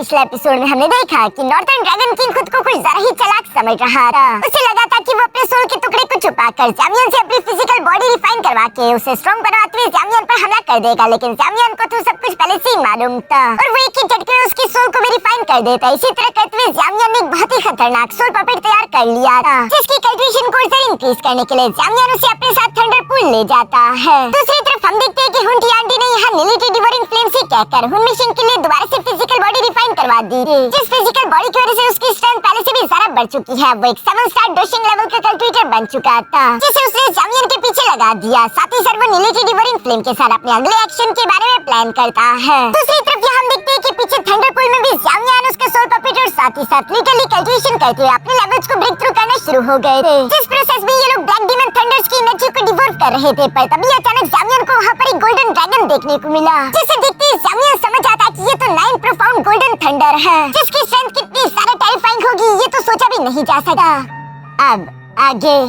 पिछले एपिसोड में हमने देखा कि नॉर्थर्न ड्रैगन किंग खुद को कुछ ज्यादा ही चालाक समझ रहा था। उसे लगा था कि वो अपने सोल के टुकड़े को छुपाकर ज़ामियन से अपनी फिजिकल बॉडी रिफाइन करवा के उसे स्ट्रॉन्ग बनवाते हुए ज़ामियन पर हमला कर देगा, लेकिन ज़ामियन को तो सब कुछ पहले से ही मालूम था और वो एक ही झटके में उसकी सोल को भी रिफाइन कर देता। इसी तरह करते हुए ज़ामियन ने एक बहुत ही खतरनाक सोल पपेट तैयार कर लिया था, जिसकी कल्टिवेशन को और इंक्रीज करने के लिए ज़ामियन उसे अपने साथ थंडर पूल ले जाता है। दूसरी तरफ हम देखते हैं कि हुंटी आंटी ने यहाँ मिलिट्री डिवोरिंग फ्लेम से कहकर हुन मिशन के लिए दोबारा से फिजिकल बॉडी रिफाइन करवा दी थी, जिस फिजिकल बॉडी की वजह से उसकी स्ट्रेंथ पहले से भी ज्यादा बढ़ चुकी है। वो एक 7 स्टार डोशिंग लेवल का कल्टिवेटर बन चुका था, जिसे उसने ज़ामियन के पीछे लगा दिया। साथ ही वो मिलिट्री डिवोरिंग फ्लेम के साथ अपने अगले एक्शन के बारे में प्लान करता है। दूसरी तरफ यहाँ हम देखते हैं कि पीछे थंडरपूल में भी ज़ामियन उसका सोल पपेट और साथ ही साथ लिटरली कल्टिवेशन करते हुए अपने लेवल्स को ब्रेक थ्रू करना शुरू हो गए थे, जिस प्रोसेस में ये लोग ब्लैक डीमन थंडर्स की एनर्जी को डिवोर कर रहे थे। पर तभी अचानक ज़ामियन को वहाँ पर एक गोल्डन ड्रैगन देखने को मिला, जिसे देखते ही ज़ामियन समझ आता है कि ये तो 9 प्रोफाउंड गोल्डन थंडर है, जिसकी स्ट्रेंथ कितनी ज्यादा टेरिफाइंग होगी ये तो सोचा भी नहीं जा सका। अब आगे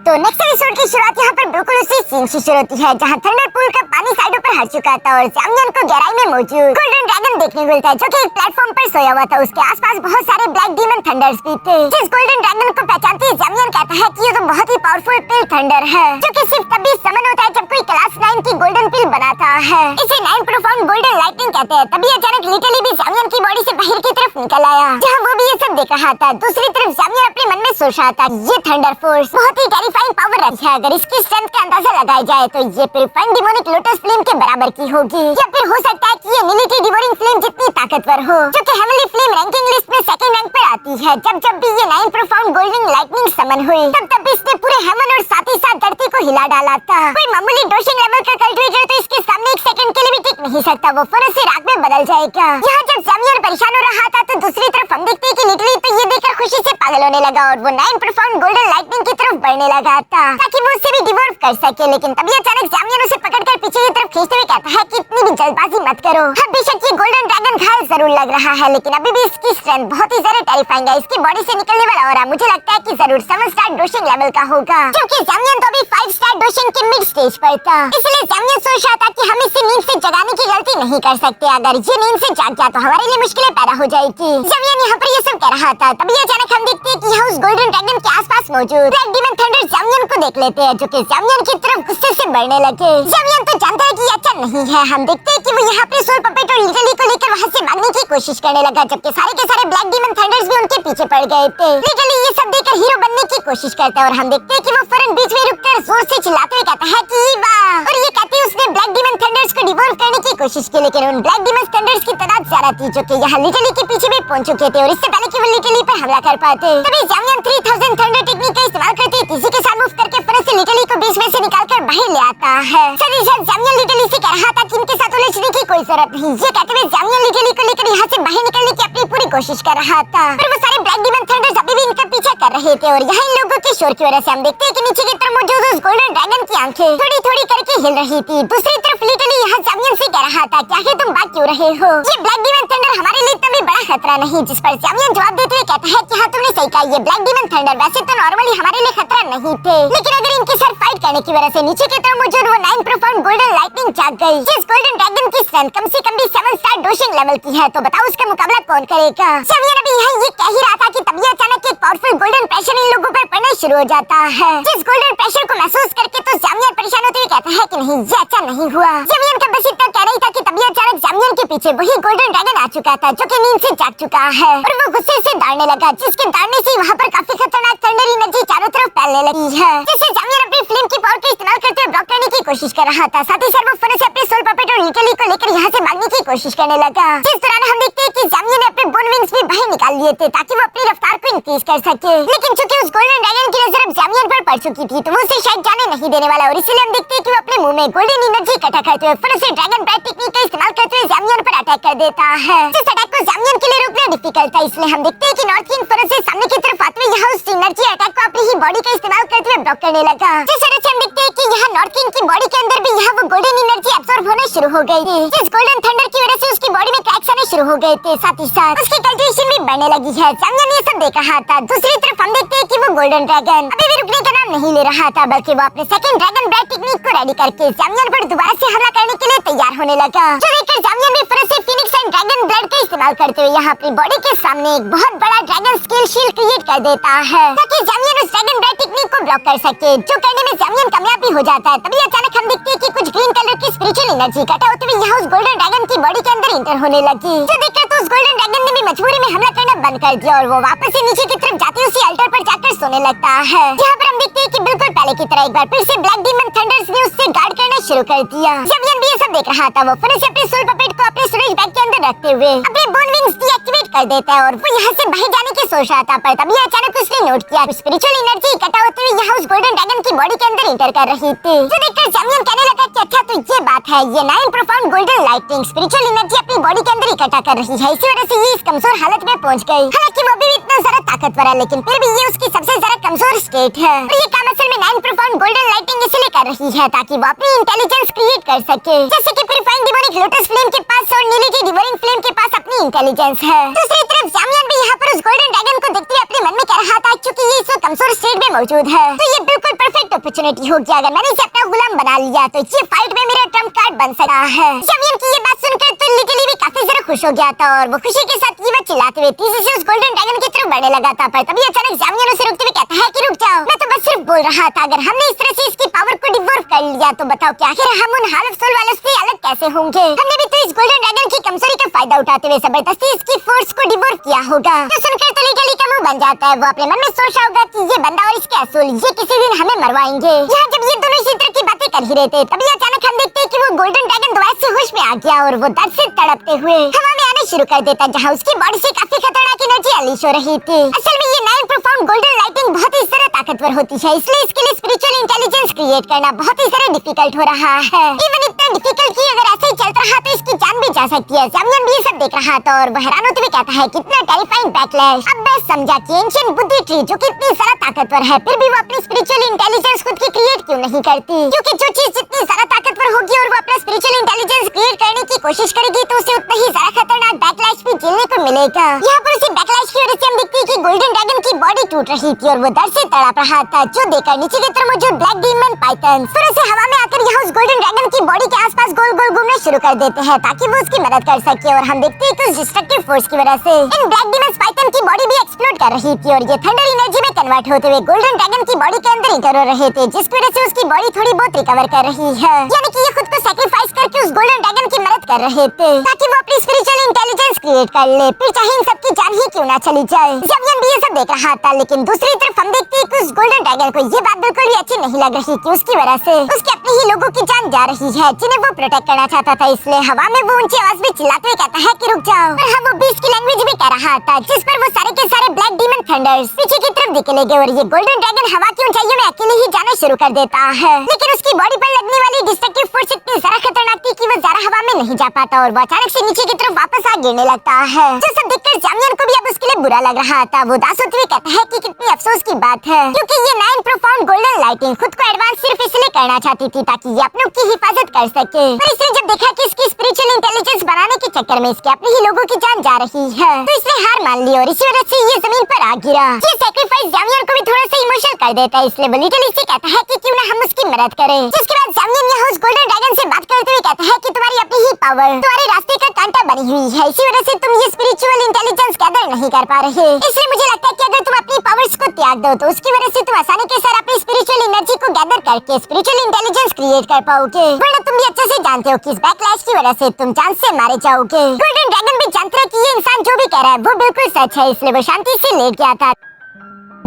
तो नेक्स्ट एपिसोड की शुरुआत यहाँ पर बिल्कुल उसी सीन से शुरू होती है, जहाँ थंडरपूल का पानी साइडों पर हट चुका था और ज़ामियन को गहराई में मौजूद गोल्डन ड्रैगन देखने को मिलता है, जो कि एक प्लेटफॉर्म पर सोया हुआ था। उसके आसपास बहुत सारे ब्लैक डीमन थंडर्स भी थे। जिस गोल्डन ड्रैगन को पहचानते ही ज़ामियन कहता है कि ये तो बहुत ही पावरफुल पिल थंडर है, जो कि सिर्फ तभी समन होता है जब कोई क्लास 9 की गोल्डन पिल बनाता है। इसे 9 प्रोफाउंड गोल्डन लाइटनिंग कहते हैं। तभी अचानक लिटरली भी ज़ामियन की बॉडी से बाहर की तरफ निकल आया, जहाँ वो भी ये सब देख रहा था। दूसरी तरफ ज़ामियन अपने मन में सोच रहा था, ये थंडर फोर्स बहुत ही टेरिफाइंग पावर रखी है। अगर इसकी स्ट्रेंथ का अंदाजा लगाया जाए तो ये प्यूरिफाइंग डिमोनिक लोटस फ्लेम के बराबर की होगी, या फिर हो सकता है कि ये मिलिट्री डिवोरिंग फ्लेम जितनी ताकतवर हो, जो कि हेवनली फ्लेम रैंकिंग लिस्ट में सेकंड रैंक पर आती है। जब भी ये 9 प्रोफाउंड गोल्डन लाइटनिंग समन हुई, तब इसने पूरे हेवन और साथ ही साथ धरती को हिला डाला था। कोई मामूली डोशिंग लेवल का कल्टिवेटर तो इसके सामने एक सेकंड के लिए भी टिक नहीं सकता, वो फौरन से राख में बदल जाएगा। यहाँ जब ज़ामियन परेशान हो रहा था तो दूसरी तरफ हम देखते हैं कि लिटरली तो ये देखकर खुशी से पागल होने लगा और वो 9 प्रोफाउंड गोल्डन लाइटनिंग की तरफ बढ़ने लगा था, ताकि वो उसे भी डिवोर कर सके। लेकिन तभी अचानक ज़ामियन उसे पकड़कर पीछे की तरफ खींचते हुए कहता है कि इतनी भी जल्दबाजी मत करो। हाँ, बेशक ये गोल्डन ड्रैगन घायल जरूर लग रहा है, लेकिन अभी भी इसकी स्ट्रेंथ बहुत ही ज्यादा टेरिफाइंग है। इसकी बॉडी से निकलने वाला ऑरा मुझे लगता है कि जरूर 7 स्टार डोशिंग लेवल का होगा, क्योंकि ज़ामियन तो अभी 5 स्टार डोशिंग के मिड स्टेज पर था। इसलिए ज़ामियन सोच रहा था कि हम इसे नींद से जगाने की गलती नहीं कर सकते। अगर ये नींद से जाग गया तो हमारे लिए मुश्किलें पैदा हो जाएगी। ज़ामियन यहाँ पर ये सब कह रहा था, तभी अचानक हम देखते हैं कि यहाँ उस गोल्डन ड्रैगन के आसपास मौजूद ब्लैक डीमन थंडर ज़ामियन को देख लेते हैं, जो कि ज़ामियन की तरफ गुस्से से बढ़ने लगे। ज़ामियन तो जानता है कि ये अच्छा नहीं है। हम देखते हैं कि वो यहाँ अपने सोल पपेट और लिटरली को लेकर वहाँ से भागने की कोशिश करने लगा, जबकि सारे के सारे ब्लैक डीमन थंडर्स भी उनके पीछे पड़ गए थे। लिटरली ये सब देखकर हीरो बनने की कोशिश करता है और हम देखते हैं कि वो फौरन बीच में रुककर जोर से चिल्लाते हुए कहता है कि वाह, और ये कहते ही उसने ब्लैक डीमन थंडर्स को डिवोर करने की कोशिश की, लेकिन उन ब्लैक डीमन थंडर्स की तादाद ज्यादा थी, जो कि यहाँ लिटरली के पीछे भी पहुंच चुके थे और इससे पहले कि वो लिटरली पर हमला कर पाते। तभी ज़ामियन 3000 थंडर टेक्निक का इस्तेमाल करते तेजी के साथ मूव करके फौरन से लिटरली को बीच में से निकालकर बाहर ले आता है। ज़ामियन लिटरली से कह रहा था कि इनके साथ उलझने की कोई जरूरत नहीं। ये कहते हुए ज़ामियन लिटरली को लेकर यहाँ से बाहर निकलने की अपनी पूरी कोशिश कर रहा था, पर वो सारे ब्लैक डीमन थंडर्स अभी भी इनका पीछा कर रहे थे। और यहाँ इन लोगों के शोर की वजह से हम देखते हैं कि नीचे की तरफ मौजूद उस गोल्डन ड्रैगन की आंखें थोड़ी थोड़ी करके हिल रही थी। दूसरी तरफ लिटरली यहाँ ज़ामियन से कह रहा था, क्या है तुम बात क्यों रहे हो, ये ब्लैक डीमन थंडर हमारे लिए इतना भी बड़ा खतरा नहीं। जिस पर ज़ामियन जवाब देते हुए कहता है कि हाँ तुमने सही कहा, ये ब्लैक डीमन थंडर वैसे तो नॉर्मली हमारे लिए खतरा नहीं थे, लेकिन अगर इनके साथ फाइट करने की वजह से नीचे की तरफ मौजूद वो 9 प्रोफाउंड गोल्डन लाइटनिंग जाग गई। इस गोल्डन ड्रैगन की स्ट्रेंथ कम से कम भी 7 स्टार डोशिंग लेवल की है, तो बताओ उसका मुकाबला कौन करेगा। ज़ामियन अभी यहाँ ये कह ही रहा था कि तभी अचानक एक पावरफुल गोल्डन प्रेशर इन लोगों पर पड़ना शुरू हो जाता है। जिस गोल्डन प्रेशर को महसूस करके तो ज़ामियन परेशान होते हुए कहता है कि नहीं, ये अच्छा नहीं हुआ। ज़ामियन का बस इतना कह रही था कि तभी अचानक ज़ामियन के पीछे वही गोल्डन ड्रैगन आ चुका था, जो कि नींद से जाग चुका है और वो गुस्से से दौड़ने लगा, जिसके दौड़ने से वहाँ पर काफी खतरनाक थंडर एनर्जी चारों तरफ फैलने लगी है, जिससे ज़ामियन अपनी फ्लेम की पावर का इस्तेमाल करते हुए ब्लॉक करने की कोशिश कर रहा था। साथ ही साथ वो फौरन से अपने सोल पपेट और लिटरली को लेकर यहाँ से भागने की कोशिश करने लगा। जिस दौरान हम देखते हैं कि ज़ामियन ने अपने बोन विंग्स भी बाहर निकाल लिए थे, ताकि वो अपनी रफ्तार को इंक्रीज कर सके। लेकिन चूंकि उस गोल्डन ड्रैगन की नजर अब ज़ामियन पर पड़ चुकी थी, तो वो उसे शायद जाने नहीं देने वाला, और इसीलिए हम देखते हैं कि वो अपने मुंह में गोल्डन एनर्जी इकट्ठा करते हुए फौरन से ड्रैगन ब्रेथ टेक्निक का इस्तेमाल करते हुए ज़ामियन पर अटैक कर देता है। जिस अटैक को ज़ामियन के लिए रोकना डिफिकल्ट था, इसलिए हम देखते हैं कि नॉर्थ किंग फौरन से सामने की तरफ आते हुए यहाँ उस एनर्जी अटैक को अपनी ही बॉडी का इस्तेमाल करते हुए ब्लॉक करने लगा। जिस तरह से हम देखते हैं कि यहाँ नॉर्थ किंग की बॉडी के अंदर भी यहाँ वो गोल्डन एनर्जी एब्सॉर्ब होना शुरू हो गई थी। जिस गोल्डन थंडर की वजह से उसकी बॉडी में क्रैक्स आने शुरू हो गए थे, साथ ही साथ उसकी कल्टिवेशन भी बढ़ने लगी है। ज़ामियन ये सब देख रहा था। दूसरी तरफ हम देखते हैं कि वो गोल्डन ड्रैगन अभी भी रुकने का नाम नहीं ले रहा था, बल्कि वो अपने सेकंड ड्रैगन ब्रेथ टेक्निक को रेडी करके ज़ामियन पर दोबारा से हमला करने के लिए तैयार होने लगा, जो देखकर ज़ामियन भी फिर से फीनिक्स एंड ड्रैगन ब्लड का इस्तेमाल इस्तेमाल करते हुए यहाँ अपनी बॉडी के सामने एक बहुत बड़ा ड्रैगन स्केल शील्ड क्रिएट कर देता है ताकि जैमियन उस ड्रैगन ब्रेथ टेक्निक को ब्लॉक कर सके, जो करने में जैमियन कामयाब भी हो जाता है। तभी अचानक हम देखते हैं कि कुछ ग्रीन कलर की स्पिरिचुअल एनर्जी इकट्ठा होते हुए यहाँ उस गोल्डन ड्रैगन की बॉडी के अंदर इंटर होने लगी, जो देखकर तो उस गोल्डन ड्रैगन ने भी मजबूरी में हमला करना बंद कर दिया और वो वापस से नीचे की तरफ जाते उसी अल्टर पर जाकर सोने लगता है, जहाँ पर हम देखते हैं कि बिल्कुल पहले की तरह एक बार फिर से ब्लैक डीमन थंडर्स ने उससे गार्ड करना शुरू कर दिया। जैमियन भी ये सब देख रहा था, वो फिर से अपने सोल पपेट को अपने स्टोरेज बैग के अंदर रखते हुए अपने बोन विंग्स डीएक्टिवेट कर देता है और वो यहाँ से बाहर जाने की सोच रहा था, पर तभी अचानक उसने नोट किया स्पिरिचुअल एनर्जी इकट्ठा होते हुए यहाँ उस गोल्डन ड्रैगन की बॉडी के अंदर इंटर कर रही थी, जो देखकर जैमियन कहने लगा कि अच्छा तो ये बात है, ये 9 profound golden lighting spiritual energy अपनी बॉडी के अंदर इकट्ठा कर रही है, इसी वजह से ये इस कमजोर हालत में पहुंच गई। हालांकि वो भी इतना ज्यादा ताकतवर है, लेकिन फिर भी ये उसकी सबसे ज्यादा कमजोर स्टेट है और ये काम असल में 9 प्रोफाउंड गोल्डन लाइटिंग इसलिए कर रही है ताकि वो अपनी इंटेलिजेंस क्रिएट कर सके, जैसे कि प्यूरिफाइंग डिमोनिक लोटस फ्लेम के पास और नीली की डिवोरिंग फ्लेम के पास अपनी इंटेलिजेंस है। दूसरी तरफ जैमियन भी यहाँ पर उस गोल्डन ड्रैगन को देखते हुए अपने मन में कह रहा था क्योंकि ये इस कमजोर स्टेट में मौजूद है तो ये बिल्कुल परफेक्ट अपॉर्चुनिटी होगी, अगर मैंने इसे अपना गुलाम बना लिया तो ये फाइट में मेरा ट्रम्प कार्ड बन सकता है। जैमियन की ये बात सुनकर तो लिटिली भी काफी ज्यादा खुश हो गया था और वो खुशी के साथ ये बात चिल्लाते हुए तेजी से उस गोल्डन ड्रैगन की तरफ बढ़ने लगा था, पर तभी अचानक जैमियन उसे रोकते हुए कहता है कि रुक जाओ, मैं तो बस सिर्फ बोल रहा था, अगर हमने इस तरह से इसकी पावर को डिवोर्व कर लिया तो बताओ क्या आखिर हम उन हाल ऑफ सोल वालों से अलग कैसे होंगे। हमने भी तो इस गोल्डन ड्रैगन की कमजोरी का फायदा उठाते हुए जबरदस्ती इसकी फोर्स को डिवोर्व किया होगा। तो सुनकर तो लिटिली का मुंह बन जाता है, वो अपने मन में सोच रहा होगा कि ये बंदा और इसके असुल ये किसी दिन हमें मरवाएंगे। यहाँ जब ये दोनों इसी तरह की बातें कर ही रहे थे तभी अचानक हम देखते हैं कि वो गोल्डन ड्रैगन दोबारा से होश में आ गया और वो दर्द से तड़पते हुए हवा में आने शुरू कर देता, जहाँ उसकी बॉडी से काफी खतरनाक एनर्जी अनलीश हो रही थी। असल में ये 9 प्रोफाउंड गोल्डन लाइटिंग बहुत ही ज्यादा ताकतवर होती है, इसलिए इसके लिए स्पिरिचुअल इंटेलिजेंस क्रिएट करना बहुत ही ज्यादा डिफिकल्ट हो रहा है। इवन इतना डिफिकल्ट कि अगर ऐसे ही चलता रहा तो इसकी जान भी जा सकती है। जैमियन भी ये सब देख रहा था और वो हैरान होते हुए कहता है कितना टेरिफाइंग बैकलैश। अब मैं समझा कि एंशिएंट बुद्धि ट्री जो कि इतनी ज्यादा ताकतवर है फिर भी वो अपनी स्पिरिचुअल इंटेलिजेंस खुद की क्रिएट क्यों नहीं करती, क्योंकि जो चीज जितनी ज्यादा ताकतवर होगी और वो अपना स्पिरिचुअल इंटेलिजेंस क्रिएट करने की कोशिश करेगी तो उसे उतना ही ज्यादा खतरनाक बैकलैश भी झेलने को मिलेगा। यहाँ पर उसी बैकलैश की वजह से हम देखते हैं कि गोल्डन ड्रैगन की बॉडी टूट रही थी और वो दर्द से तड़प रहा था, जो देखकर नीचे की तरफ मौजूद ब्लैक डीमन पाइथन फिर से हवा में आकर यहाँ उस गोल्डन ड्रैगन की बॉडी के आसपास गोल गोल घूमने शुरू कर देते हैं ताकि वो उसकी मदद कर सके और हम देखते हैं कि उस डिस्ट्रक्टिव फोर्स की वजह से इन ब्लैक डीमन पाइथन की बॉडी भी एक्सप्लोड कर रही थी और ये थंडर एनर्जी में कन्वर्ट होते हुए गोल्डन ड्रैगन की बॉडी के अंदर इंटर हो रहे थे, जिसकी वजह से उसकी बॉडी थोड़ी बहुत रिकवर कर रही है, यानी कि ये खुद को सैक्रिफाइस करके उस गोल्डन ड्रैगन की मदद कर रहे थे ताकि वो अपनी स्पिरिचुअल इंटेलिजेंस क्रिएट कर ले, फिर चाहे इन सबकी जान ही क्यों ना चली जाए। जैमियन भी ये सब देख रहा था, लेकिन दूसरी तरफ हम देखते हैं कि उस गोल्डन ड्रैगन को ये बात बिल्कुल भी अच्छी नहीं लग रही कि उसकी वजह से उसके अपने ही लोगों की जान जा रही है जिन्हें वो प्रोटेक्ट करना चाहता था, इसलिए हवा में वो ऊंची आवाज में चिल्लाते हुए कहता है कि रुक जाओ। और हाँ, वो बीस्ट की लैंग्वेज भी कह रहा था जिस पर वो सारे के सारे ब्लैक डीमन थंडर्स पीछे की तरफ निकले गए और ये गोल्डन ड्रैगन हवा की ऊंचाइयों में अकेले ही जाना शुरू कर देता है, लेकिन उसकी बॉडी पर लगने वाली डिस्ट्रक्टिव फोर्स इतनी ज्यादा खतरनाक थी कि वो ज्यादा हवा में नहीं जा पाता और वो अचानक से नीचे की तरफ वापस आ गिरने लगता है, जो सब देखकर जैमियन को भी अब उसके लिए बुरा लग रहा था। वो उदास होते हुए कहता है कि कितनी अफसोस की बात है, क्योंकि ये 9 प्रोफाउंड गोल्डन लाइटिंग खुद को एडवांस सिर्फ इसलिए करना चाहती थी ताकि ये अपनों की हिफाजत कर सके, पर इसने जब देखा कि इसकी स्पिरिचुअल इंटेलिजेंस बनाने के चक्कर में इसके अपने ही लोगों की जान जा रही है तो इसने हार मान ली और इसी वजह से ये जमीन पर आ गिरा। ये सैक्रिफाइस जैमियन को भी थोड़ा सा इमोशनल कर देता है, इसलिए वो लिटिल से कहता है कि क्यों ना हम उसकी मदद करें। जिसके बाद जैमियन यहाँ उस गोल्डन ड्रैगन से बात करते हुए कहता है कि तुम्हारी अपनी ही पावर तुम्हारे रास्ते का कांटा बनी हुई है, इसी वजह से तुम ये स्पिरिचुअल इंटेलिजेंस गैदर नहीं कर पा रहे, इसलिए मुझे लगता है कि अगर तुम अपनी पावर्स को त्याग दो तो उसकी वजह से तुम आसानी के साथ अपनी स्पिरिचुअल एनर्जी को गैदर करके स्पिरिचुअल इंटेलिजेंस क्रिएट कर पाओगे, वरना तुम भी अच्छे से जानते हो कि इस बैकलैश की वजह से तुम जान से मारे जाओगे। गोल्डन ड्रैगन भी जानता है कि ये इंसान जो भी कह रहा है वो बिल्कुल सच है, इसलिए वो शांति से लेट गया था।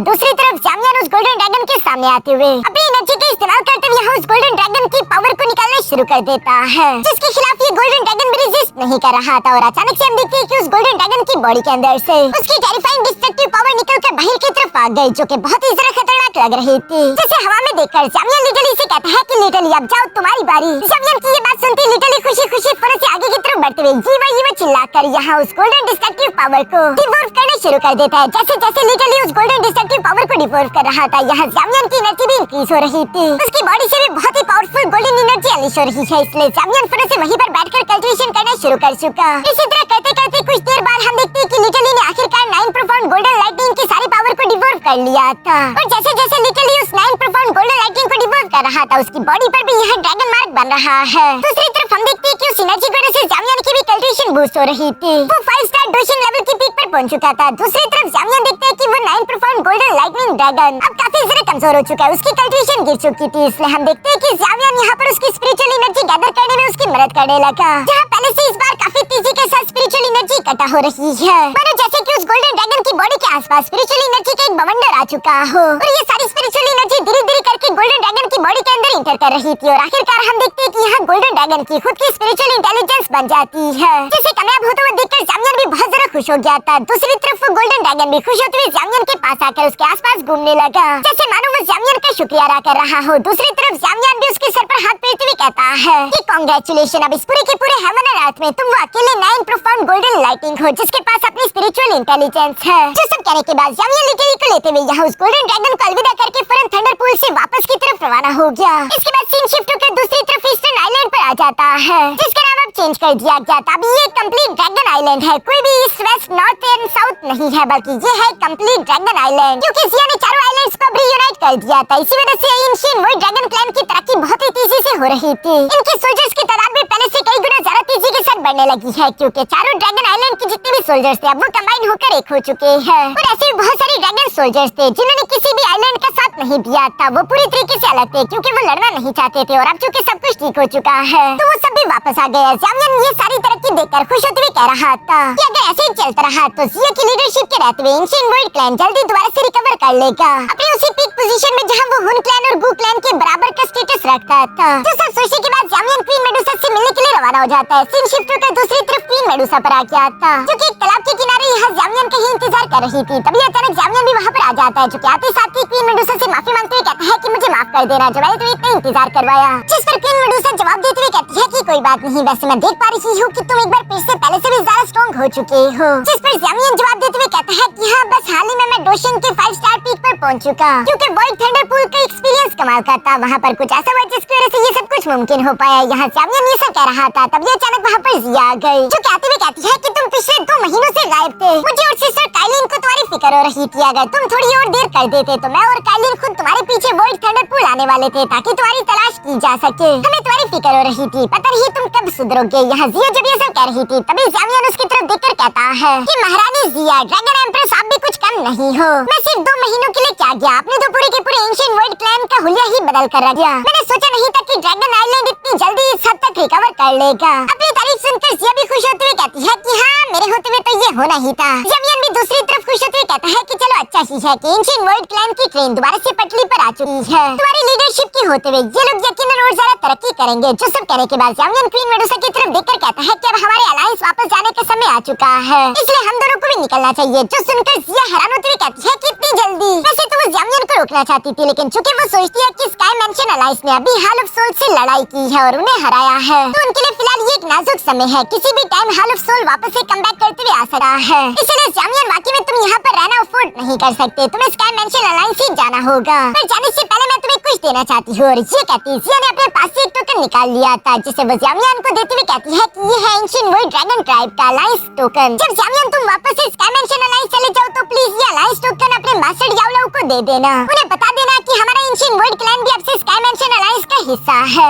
दूसरी तरफ जैमियन उस गोल्डन ड्रैगन के सामने आते हुए अपनी एनर्जी का इस्तेमाल करते हुए यहाँ उस गोल्डन ड्रैगन की पावर को निकालना शुरू कर देता है, जिसके खिलाफ ये गोल्डन ड्रैगन भी रेजिस्ट नहीं कर रहा था और अचानक से हम देखते हैं कि उस गोल्डन ड्रैगन की बॉडी के अंदर से उसकी टेरिफाइंग डिस्ट्रक्टिव पावर निकलकर बाहर की तरफ आ गई, जो कि बहुत ही ज्यादा खतरनाक लग रही थी। जैसे हवा में देखकर जैमियन लिटिली से कहता है कि लिटिली अब जाओ तुम्हारी बारी। जैमियन की ये बात सुनते लिटिली खुशी खुशी फौरन से आगे की तरफ बढ़ते हुए जीवा चिल्लाकर यहाँ उस गोल्डन डिस्ट्रक्टिव पावर को डिवोर्व करना शुरू कर देता है। जैसे जैसे लिटिली उस गोल्डन डिस्ट्रक्टिव पावर को डिवोर्व कर रहा था यहाँ जैमियन की एनर्जी भी इंक्रीज हो रही थी, उसकी बॉडी से भी बहुत ही पावरफुल गोल्डन एनर्जी अनलीश हो रही है, इसलिए जैमियन फौरन से वहीं पर बैठकर कल्टीवेशन करना शुरू कर चुका। इसी तरह करते करते कुछ देर बाद हम देखते हैं कि लिटिली ने आखिरकार 9 प्रोफाउंड गोल्डन लाइटिंग की सारी पावर को डिवोर्व कर कर लिया था। और जैसे जैसे लिटरली उस 9 प्रोफाउंड गोल्डन लाइटनिंग को डिवोल्व कर रहा था, उसकी बॉडी पर भी यह ड्रैगन मार्क बन रहा है। दूसरी तरफ हम देखते हैं कि उस एनर्जी की वजह से जामियन की भी कल्टीवेशन बूस्ट हो रही थी। वो 5 स्टार डोशिंग लेवल की पीक पर पहुंच चुका था। दूसरी तरफ जामियन देखते हैं कि वो 9 प्रोफाउंड गोल्डन लाइटनिंग ड्रैगन अब काफी ज्यादा कमजोर हो चुका है, उसकी कल्टीवेशन गिर चुकी थी। इसलिए हम देखते हैं कि जामियन यहाँ पर उसकी स्पिरिचुअल एनर्जी गैदर करने में उसकी मदद करने लगा, जहाँ पहले से इस बार काफी तेजी के साथ स्पिरिचुअल एनर्जी इकट्ठा हो रही है, मानो जैसे कि उस गोल्डन ड्रैगन की बॉडी के आसपास स्पिरिचुअल एनर्जी का एक बवंडर आ चुका हो। और ये सारी स्पिरिचुअल एनर्जी धीरे धीरे करके गोल्डन ड्रैगन की बॉडी के अंदर इंटर कर रही थी। और आखिरकार हम देखते हैं कि यहाँ गोल्डन ड्रैगन की खुद की स्पिरिचुअल इंटेलिजेंस बन जाती है, जिसे कामयाब होते हुए देखकर जामियन भी बहुत ज्यादा खुश हो गया था। दूसरी तरफ वो गोल्डन ड्रैगन भी खुश होते हुए जामियन के पास आकर उसके आसपास घूमने लगा, जैसे मानो वो जामियन का शुक्रिया अदा कर रहा हो। दूसरी तरफ जामियन भी उसके सर पर हाथ फेरते हुए कहता है कि कांग्रेचुलेशन, अब इस पूरे के पूरे हेवन एंड अर्थ में तुम वो अकेले 9 प्रोफाउंड गोल्डन लाइटिंग हो जिसके पास अपनी स्पिरिचुअल इंटेलिजेंस है। जो सब कहने के बाद जामियन लिटरली को लेते हुए यहाँ उस गोल्डन ड्रैगन को अलविदा करके फौरन थंडरपूल से वापस की तरफ रवाना हो गया। इसके बाद सीन शिफ्ट होकर दूसरी तरफ ईस्टर्न आइलैंड पर आ जाता है, जिसका नाम अब चेंज कर दिया गया था। अभी ये कंप्लीट ड्रैगन आइलैंड है, कोई भी east west north and south नहीं है, बल्कि ये है कंप्लीट ड्रैगन आइलैंड, क्योंकि जिया ने चारों आइलैंड्स को रीयूनाइट कर दिया था। इसी वजह से एंशिएंट वर्ल्ड ड्रैगन क्लैन की तरक्की बहुत ही तेजी से हो रही थी। इनके सोल्जर्स की तादाद भी पहले से कई गुना ज्यादा तेजी के साथ बढ़ने लगी है, क्योंकि चारों ड्रैगन आइलैंड के जितने भी सोल्जर्स थे अब वो कंबाइन होकर एक हो चुके हैं। और ऐसे भी बहुत सारे ड्रैगन सोल्जर्स थे जिन्होंने किसी भी आइलैंड का साथ नहीं दिया था, वो पूरी तरीके से अलग थे क्योंकि वो लड़ना नहीं चाहते थे। और अब चूंकि सब कुछ ठीक हो चुका है तो वो सब भी वापस आ गए। जामियन ये सारी तरक्की देखकर खुश होते हुए कह रहा था कि अगर ऐसे ही चलता रहा तो जिया की लीडरशिप के रहते हुए एंशिएंट वर्ल्ड क्लैन जल्दी दोबारा से रिकवर कर लेगा अपनी उसी पीक पोजीशन में जहां वो हुन क्लैन और गू क्लैन के बराबर का स्टेटस रखता था। जो सब सोचने के बाद जामियन क्वीन मेडुसा से मिलने के लिए रवाना हो जाता है। सीन शिफ्ट होकर दूसरी तरफ क्वीन मेडुसा पर आ गया था, जो कि एक तालाब के किनारे यहाँ जामियन का ही इंतजार कर रही थी। तभी अचानक जामियन भी वहाँ पर आ जाता है, जो कि आते साथ ही क्वीन मेडुसा से माफी मांगते हुए कहता है कि मुझे माफ कर देना जो मैंने तुम्हें इतना इंतजार करवाया। जिस पर क्वीन मेडुसा जवाब देते हुए कहती है कि कोई बात नहीं, वैसे मैं देख पा रही हूँ कि तुम एक बार फिर से पहले से भी ज्यादा स्ट्रॉन्ग हो चुके हो। जिस पर जामियन जवाब देते हुए कहता है कि हाँ, बस हाल ही में मैं डोशिंग के 5 स्टार पीक पर पहुंच चुका, क्योंकि वॉइड थंडरपूल का एक्सपीरियंस कमाल का था। वहाँ पर कुछ ऐसा हुआ जिसकी वजह से ये सब कुछ मुमकिन हो पाया। यहाँ जामियन ये सब कह रहा था, तभी अचानक वहाँ पर जिया आ गई, जो कहते हुए कहती है कि तुम पिछले 2 महीनों से गायब थे। मुझे और सिस्टर काइलिन को तुम्हारी फिक्र हो रही थी, अगर तुम थोड़ी और देर कर देते तो मैं और काइलिन खुद तुम्हारे पीछे वॉइड थंडरपूल आने वाले थे ताकि तुम्हारी तलाश की जा सके। हमें तुम्हारी फिक्र हो रही थी, पता नहीं तुम कब सुधरोगे। यहाँ जिया जब ये सब कह रही थी तभी जामियन उसकी तरफ देखकर कहता है कि महारानी जिया, ड्रैगन एम्प्रेस, आप भी कुछ कम नहीं हो। मैं सिर्फ 2 महीनों के लिए क्या गया, आपने तो पूरे के पूरे एंशिएंट वर्ल्ड क्लैन का हुलिया ही बदल कर रख दिया। मैंने सोचा नहीं था कि ड्रैगन आइलैंड इतनी जल्दी इस हद तक रिकवर कर लेगा। अपनी तारीफ सुनकर जिया भी खुश होते हुए कहती है कि हाँ, मेरे होते हुए तो ये होना ही था। जामियन भी दूसरी तरफ खुश होते हुए कहता है कि चलो अच्छा ही है कि एंशिएंट वर्ल्ड क्लैन की ट्रेन दोबारा से पटरी पर आ चुकी है। तुम्हारी लीडरशिप के होते हुए ये लोग यकीनन और ज्यादा तरक्की करेंगे। जो सब कहने के बाद जामियन क्वीन मेडुसा की तरफ देखकर कहता है कि अब हमारे अलायंस वापस जाने का समय आ चुका है, इसलिए हम दोनों को भी निकलना चाहिए। जो सुनकर जिया हैरान होते हुए कहती है कि इतनी जल्दी। वैसे तो वो जामियन को रोकना चाहती थी, लेकिन चूंकि वो सोचती है कि स्काई मैंशन अलायंस ने अभी हाल ऑफ सोल से लड़ाई की है और उन्हें हराया है, तो उनके लिए फिलहाल ये एक नाजुक समय है। किसी भी टाइम हाल ऑफ सोल वापस से कमबैक करते हुए आ सकता है। इसलिए जामियन, वाकई में तुम यहाँ पर रहना अफोर्ड नहीं कर सकते, तुम्हें स्काई मैंशन अलायंस ही जाना होगा। पर जाने से पहले मैं तुम्हें कुछ देना चाहती हूँ। और ये कहती जिया ने अपने पास से एक टोकन निकाल लिया था, जिसे वो जामियन को देते हुए कहती है कि ये है एंशिएंट वर्ल्ड ड्रैगन ट्राइब का अलायंस टोकन। जब जामियन तुम वापस से स्काई मैंशन अलायंस चले जाओ तो प्लीज ये अलायंस टोकन अपने मास्टर याओलाओ को दे देना। उन्हें बता देना कि हमारा एंशिएंट वर्ल्ड क्लैन भी अब से स्काई मैंशन अलायंस का हिस्सा है,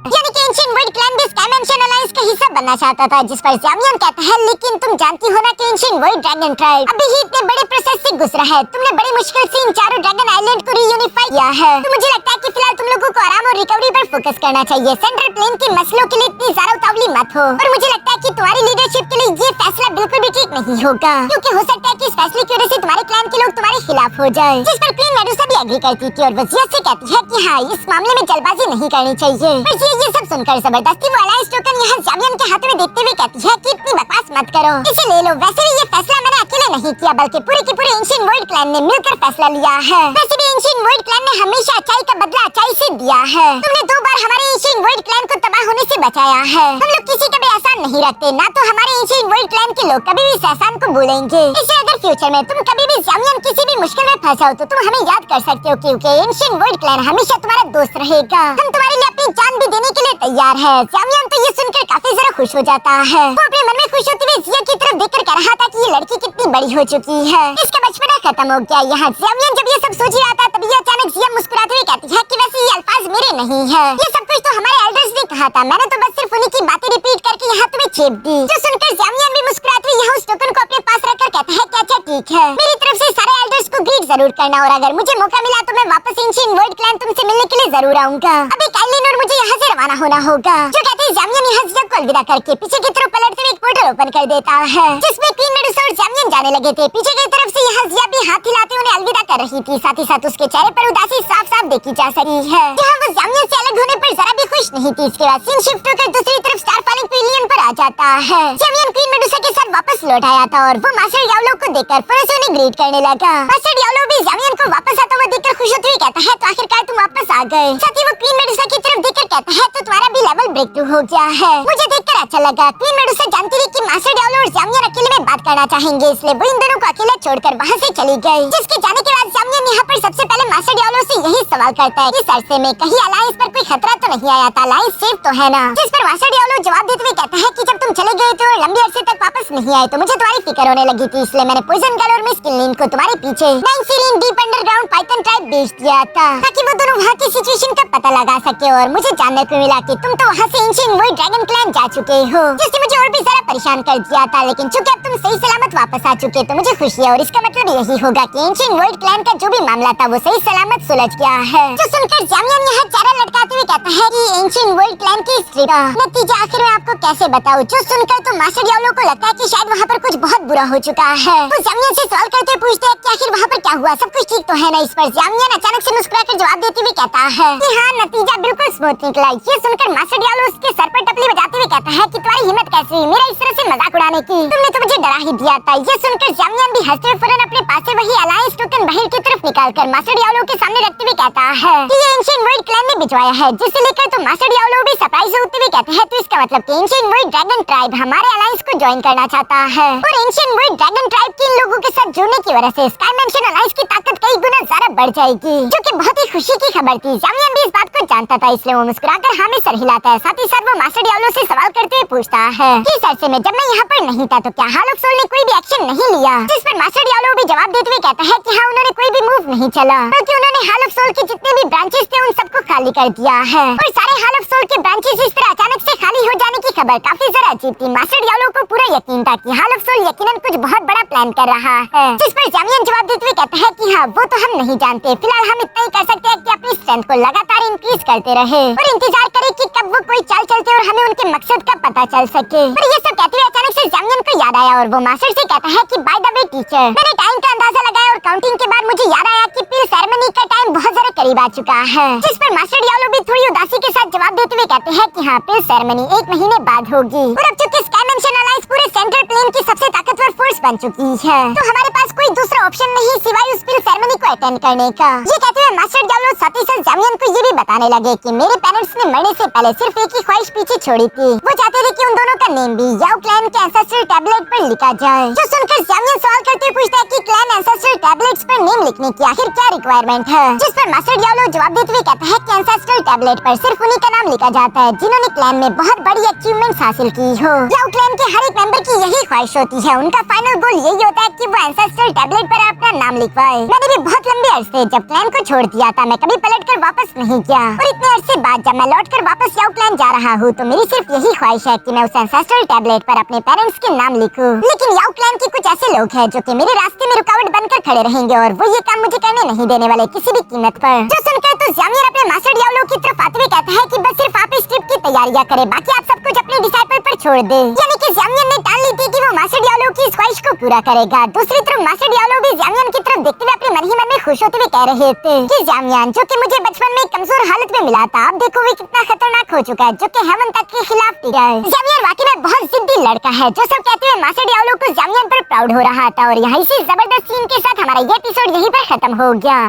यानी कि एंशिएंट वर्ल्ड क्लैन भी स्काई मैंशन अलायंस का हिस्सा बनना चाहता था। जिस पर जामियन कहता है, लेकिन तुम जानती हो ना कि एंशिएंट वर्ल्ड ड्रैगन ट्राइब अभी ही इतने बड़े प्रोसेस से गुजरा है। तुमने बड़ी मुश्किल से इन चारों ड्रैगन आइलैंड को रीयूनिफाई किया है, तो मुझे लगता है कि फिलहाल तुम लोगों को आराम और रिकवरी पर फोकस करना चाहिए। सेंट्रल प्लेन के मसलों के लिए इतनी ज्यादा उतावली मत हो। और मुझे लगता है कि तुम्हारी लीडरशिप के लिए ये फैसला बिल्कुल भी ठीक नहीं होगा, क्योंकि हो सकता है कि इस फैसले की वजह से तुम्हारे क्लैन के लोग तुम्हारे खिलाफ हो जाए। जिस पर क्वीन मेडुसा भी एग्री करती थी और वो जिया से कहती है कि हाँ, इस मामले में जल्दबाजी नहीं करनी चाहिए। पर जिया ये सब सुनकर जबरदस्ती वो अलायंस टोकन यहाँ जामियन के हाथ में देखते हुए कहती है कि इतनी बकवास मत करो, इसे ले लो। वैसे भी ये फैसला मैंने अकेले नहीं किया, बल्कि पूरे के पूरे एंशिएंट वर्ल्ड क्लैन ने मिलकर फैसला लिया है। वैसे भी एंशिएंट वर्ल्ड क्लैन ने हमेशा अच्छाई का बदला अच्छाई से दिया है। तुमने 2 बार हमारे एंशिएंट वर्ल्ड क्लैन को तबाह होने से बचाया है। हम लोग किसी का भी एहसान नहीं रखते, ना तो हमारे एंशिएंट वर्ल्ड क्लैन के लोग कभी भी इस एहसान को भूलेंगे। इसलिए अगर फ्यूचर में तुम कभी भी जामियन किसी भी मुश्किल में फंसाओ तो तुम हमें याद कर सकते हो, क्योंकि एंशिएंट वर्ल्ड क्लैन हमेशा तुम्हारा दोस्त रहेगा। हम तुम्हारे लिए अपनी अपनी जान भी देने के लिए तैयार है। जामियान तो ये सुनकर काफी जरा खुश हो जाता है। वो अपने मन में खुश होते हुए जिया की तरफ देखकर कह रहा था कि ये लड़की कितनी बड़ी हो चुकी है, इसका बचपना खत्म हो गया। यहाँ जामियान जब ये सब सोच रहा था तभी अचानक जिया मुस्कुराते हुए कहती है कि वैसे ये अल्फाज मेरे नहीं है, ये सब कुछ तो हमारे एल्डर्स ने कहा था, मैंने तो बस सिर्फ उन्हीं की बातें रिपीट करके यहाँ तुम्हें चेप दी। जो सुनकर जामियान भी मुस्कुराते हुए यहाँ उस टोकन को अपने पास रखकर कहता है कि अच्छा ठीक है, मेरी तरफ से सारे एल्डर्स को ग्रीट जरूर करना और अगर मुझे मौका मिला तो मैं वापस एंशिएंट वर्ल्ड क्लैन तुमसे मिलने के लिए जरूर आऊंगा। अभी काइलिन और मुझे यहाँ से रवाना होना होगा। जो कहते हैं जामियान यहाँ जिया को अलविदा करके पीछे की तरफ पलटते हुए एक पोर्टल ओपन कर देता है जिसमें क्वीन मेडुसा और जामियान जाने लगे थे। पीछे की तरफ से यहाँ जिया भी हाथ हिलाते उन्हें अलविदा कर रही थी, साथ ही साथ उसके चेहरे पर उदासी साफ साफ देखी जा सकी है। जहाँ वो जामियान से अलग होने पर जरा भी खुश नहीं थी। इसके बाद सीन शिफ्ट होकर दूसरी तरफ स्टार फॉलिंग पिलियन पर आ जाता है। जामियान क्वीन मेडुसा के साथ वापस लौट आया था और वो मास्टर याओलो को देखकर फिर से उन्हें ग्रीट करने लगा। मास्टर याओलो भी जामियान को वापस आता हुआ देखकर खुश होते हुए कहता है तो आखिरकार तुम वापस आ गए। साथ ही वो क्वीन मेडुसा की तरफ देखकर कहता है तो तुम्हारा भी लेवल ब्रेक थ्रू हो गया है। मुझे देखकर अच्छा लगा। क्वीन मेडुसा जानती थी कि मास्टर याओलो और जामियान अकेले में बात करना चाहेंगे, इसलिए वो इन दोनों को अकेला छोड़कर वहाँ से चली गई। जिसके जाने के बाद जामियान यहाँ पर सबसे पहले मास्टर याओलो से यही सवाल करता है कि इस अरसे में कहीं अलायंस पर कोई खतरा तो नहीं आया था, अलायंस सेफ तो है ना। जिस पर मास्टर याओलो जवाब देते हुए कहता है कि जब तुम चले गए थे और लंबे अरसे तक वापस नहीं आए तो मुझे तुम्हारी फिक्र होने लगी थी, इसलिए मैंने पॉइजन गर्ल और मिस किनलिन को तुम्हारे पीछे नाइनसीलिन डीप अंडरग्राउंड पाइथन ट्राइब भेज दिया था ताकि वो दोनों वहाँ की सिचुएशन का पता लगा सके। और मुझे जानने को मिला कि तुम तो वहाँ से एंशिएंट वर्ल्ड ड्रैगन क्लैन जा चुके हो, जिसने मुझे और भी ज्यादा परेशान कर दिया था। लेकिन चूंकि अब तुम सही सलामत वापस आ चुके तो मुझे खुशी है और इसका मतलब यही होगा कि एंशिएंट वर्ल्ड क्लैन का जो भी मामला था वो सही सलामत सुलझ गया है। जो सुनकर जामियान यहाँ चारा लटकाते हुए कहता है कि एंशिएंट वर्ल्ड क्लैन की हिस्ट्री का नतीजा आखिर में आपको कैसे बताऊं। जो सुनकर तो मास्टर याओलो को लगता है कि शायद वहाँ पर कुछ बहुत बुरा हो चुका है। वो जामियान से सवाल करते पूछते हैं कि आखिर वहाँ पर क्या हुआ, सब कुछ ठीक तो है ना। इस पर जामियान अचानक से मुस्कुराकर जवाब देते हुए कहता है कि हाँ, नतीजा बिल्कुल स्मूथ निकला। ये सुनकर मास्टर याओलो उसके सर पर टपली बजाते हुए कहता है कि तुम्हारी हिम्मत कैसी हुई मेरा इस तरह से मजाक उड़ाने की, तुमने तो मुझे डरा ही दिया था। ये सुनकर जामियान भी हंसते हुए फौरन अपने पास से वही अलायंस टोकन बाहर की तरफ निकालकर मास्टर याओलो के सामने रखते हुए कहता है कि ये एंशिएंट वर्ल्ड क्लैन ने भिजवाया है। जिसे लेकर तो मास्टर याओलो भी सरप्राइज होते हुए कहते हैं तो इसका मतलब कि एंशिएंट वर्ल्ड ड्रैगन ट्राइब हमारे अलायंस को ज्वाइन करना चाहता है और एंशिएंट वर्ल्ड ड्रैगन ट्राइब के इन लोगों के साथ जुड़ने की वजह से स्काई मैंशन अलायंस की ताकत कई गुना ज्यादा बढ़ जाएगी, जो कि बहुत ही खुशी की खबर थी। जामियान भी इस बात को जानता था, इसलिए वो मुस्कुराकर हाँ में सर हिलाता है। साथ ही साथ वो मास्टर याओलो से सवाल करते हुए पूछता है कि इस अरसे में जब मैं यहाँ पर नहीं था तो क्या हाल ऑफ सोल ने कोई भी एक्शन नहीं लिया। जिस पर मास्टर याओलो भी जवाब देते हुए कहता है कि हाँ, उन्होंने कोई भी मूव नहीं चला, बल्कि उन्होंने हाल ऑफ सोल के जितने भी ब्रांचेस थे उन सबको खाली कर दिया है। और सारे हाल ऑफ सोल के ब्रांचेस इस तरह अचानक से खाली हो जाने की खबर काफी जरा अजीब थी। मास्टर याओलो को पूरा यकीन था कि हाल ऑफ सोल यकीनन कुछ बहुत बड़ा प्लान कर रहा है। जिस पर जामियान जवाब देते हुए कहता है कि हाँ, वो तो हम नहीं जानते, फिलहाल हम इतना ही कर सकते हैं कि अपनी स्ट्रेंथ को लगातार इंक्रीज करते रहे और इंतजार करें कि कब वो कोई चाल चलते और हमें उनके मकसद का पता चल सके। और ये सब कहते हुए अचानक से जामियान को याद आया और वो मास्टर से कहता है कि बाय द वे टीचर, मैंने टाइम का अंदाजा लगाया और काउंटिंग के बाद मुझे याद आया कि पिल सेरेमनी का टाइम बहुत ज्यादा करीब आ चुका है। जिस पर मास्टर याओलो भी थोड़ी उदासी के साथ जवाब देते हुए कहते हैं कि हाँ, पिल सेरेमनी 1 महीने बाद होगी और अब चूंकि स्काई मैंशन अलायंस पूरे सेंट्रल प्लेन की सबसे ताकतवर फोर्स बन चुकी है तो हमारे पास कोई दूसरा ऑप्शन नहीं सिवाय उस पिल सेरेमनी को अटेंड करने का। ये कहते हुए मास्टर याओलो साथ ही साथ जामियान को ये भी बताने लगे कि मेरे पेरेंट्स ने मरने से पहले सिर्फ एक ही ख्वाहिश पीछे छोड़ी थी, वो चाहते थे कि उन दोनों का नेम भी याओ क्लैन के एंसेस्ट्रल टैबलेट पर लिखा जाए। जो सुनकर जामियान सवाल करते हुए पूछता है कि क्लैन एंसेस्ट्रल टैबलेट्स पर नेम लिखने की आखिर क्या रिक्वायरमेंट है। जिस पर मास्टर याओलो जवाब देते हुए कहता है कि एंसेस्ट्रल टैबलेट पर सिर्फ उन्हीं का नाम लिखा जाता है जिन्होंने क्लैन में बहुत बड़ी अचीवमेंट्स हासिल की हो। याओ क्लैन के हर एक मेंबर की यही ख्वाहिश होती है, उनका फाइनल गोल यही होता है कि वो एंसेस्ट्रल टैबलेट पर अपना नाम लिखवाए। मैंने भी बहुत लंबे अरसे जब क्लैन को छोड़ दिया था मैं कभी पलटकर वापस नहीं गया और इतने अरसे बाद जब मैं लौटकर वापस याओ क्लैन जा रहा हूँ तो मेरी सिर्फ यही ख्वाहिश है कि मैं उस एंसेस्ट्रल टैबलेट पर अपने पेरेंट्स के नाम लिखूं। लेकिन याओ क्लैन के कुछ ऐसे लोग हैं जो कि मेरे रास्ते में रुकावट बनकर खड़े रहेंगे और वो ये काम मुझे करने नहीं देने वाले किसी भी कीमत पर। जो सुनकर तो जामियान अपने मास्टर याओलो की तरफ आते हुए कहता है कि बस सिर्फ आप इस ट्रिप की तैयारियां करें, बाकी आप सब कुछ अपने डिसाइपल पर छोड़ दे। यानी कि जामियान ने ठान ली थी कि वो मास्टर याओलो की इस ख्वाहिश को पूरा करेगा। दूसरी तरफ मास्टर याओलो भी जामियान की तरफ देखते हुए अपने मन ही मन में खुश होते हुए कह रहे थे कि जामियान, जो कि मुझे बचपन में कमजोर हालत में मिला था, अब देखो वो कितना खतरनाक हो चुका है, जो कि हेवन तक के खिलाफ टिका है। जामियान वाकई में बहुत जिद्दी लड़का है। जो सब कहते हुए मास्टर याओलो को जामियान पर प्राउड हो रहा था। और यहाँ इसी जबरदस्त सीन के साथ हमारा ये एपिसोड यहीं पर खत्म हो गया।